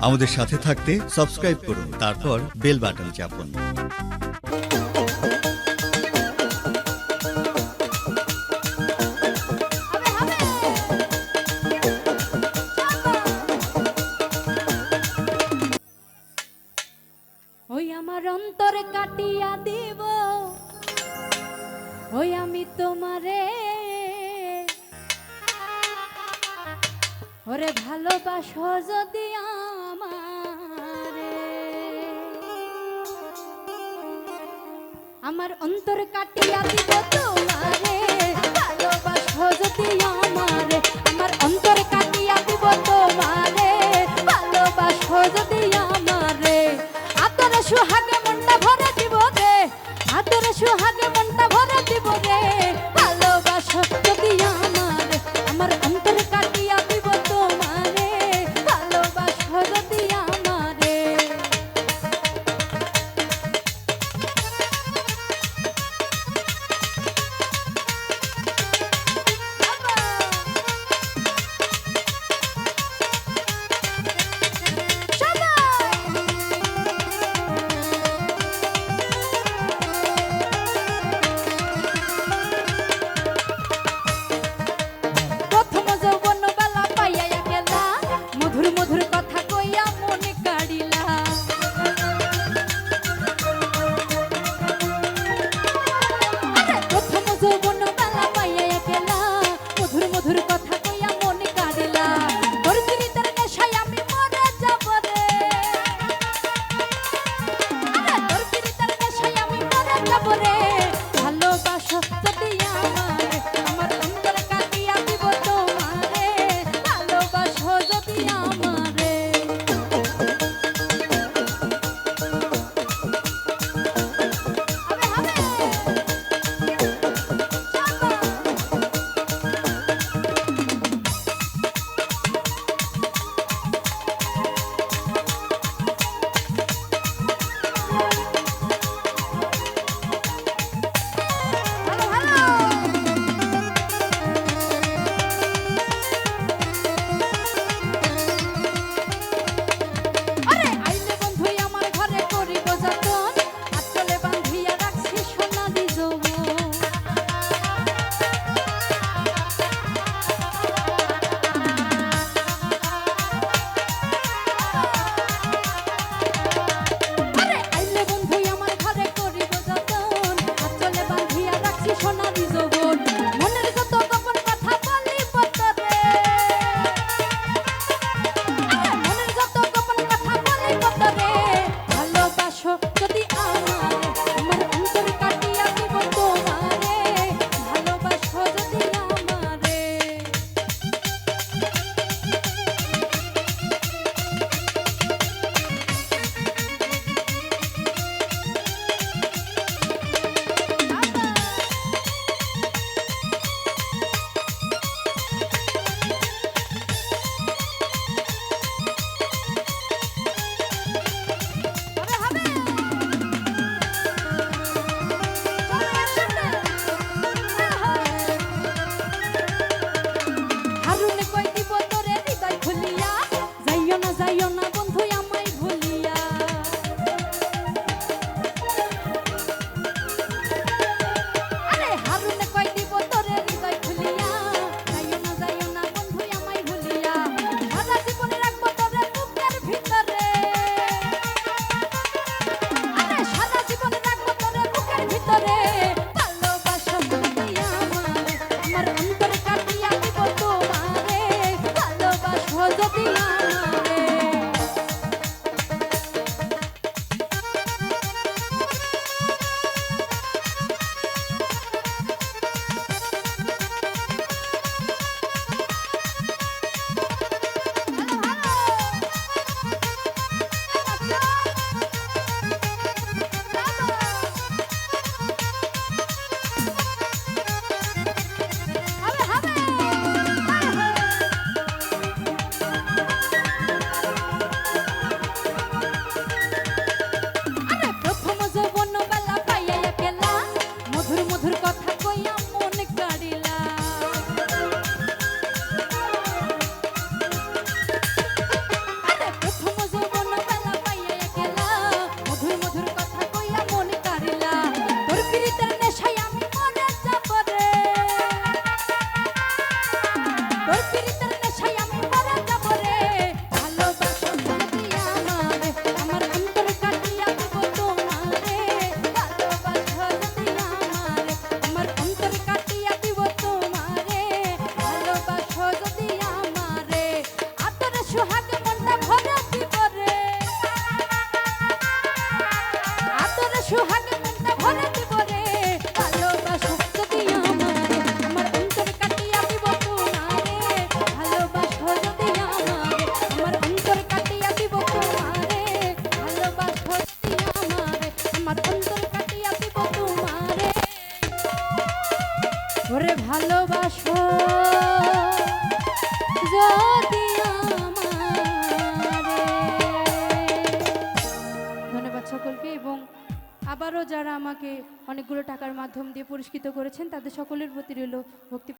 আমাদের সাথে থাকতে সাবস্ক্রাইব করুন, তারপর বেল বাটন চাপুন। ওই আমার অন্তর কাটিয়া দিব, ওই আমি তোমারে ওরে ভালোবাসো যদি আমারে, আমার অন্তর কাটিয়া দিব তোমারে ভালোবাসো যদি আমারে, আমার অন্তর কাটিয়া দিব তোমারে ভালোবাসো যদি আমারে, আতরে সুহাগে মনটা ভরে দিব রে, আতরে সুহাগে মনটা ভরে দিব রে, ভালোবাসো যদি আমারে, আমার অন্তর কাটিয়া দিব তোমারে ভালোবাসো যদি আমারে। মধুর কথা কইয়া মনে কাড়িলা, প্রথম যৌবন বেলা পাইয়া গেলা, মধুর মধুর কথা কইয়া মনে কাড়িলা, তোর চিরিতের নেশায় আমি মরে যাব রে, তোর চিরিতের নেশায় আমি মরে যাব রে, ভালোবাসো যদি আমারে, আমার অন্তর কাটিয়া দিব তোমারে ভালোবাসো যদি আমারে। যদি আমারে আবারও যারা আমাকে অনেকগুলো টাকার মাধ্যম দিয়ে পুরস্কৃত করেছেন তাদের সকলের প্রতি রইল ভক্তি।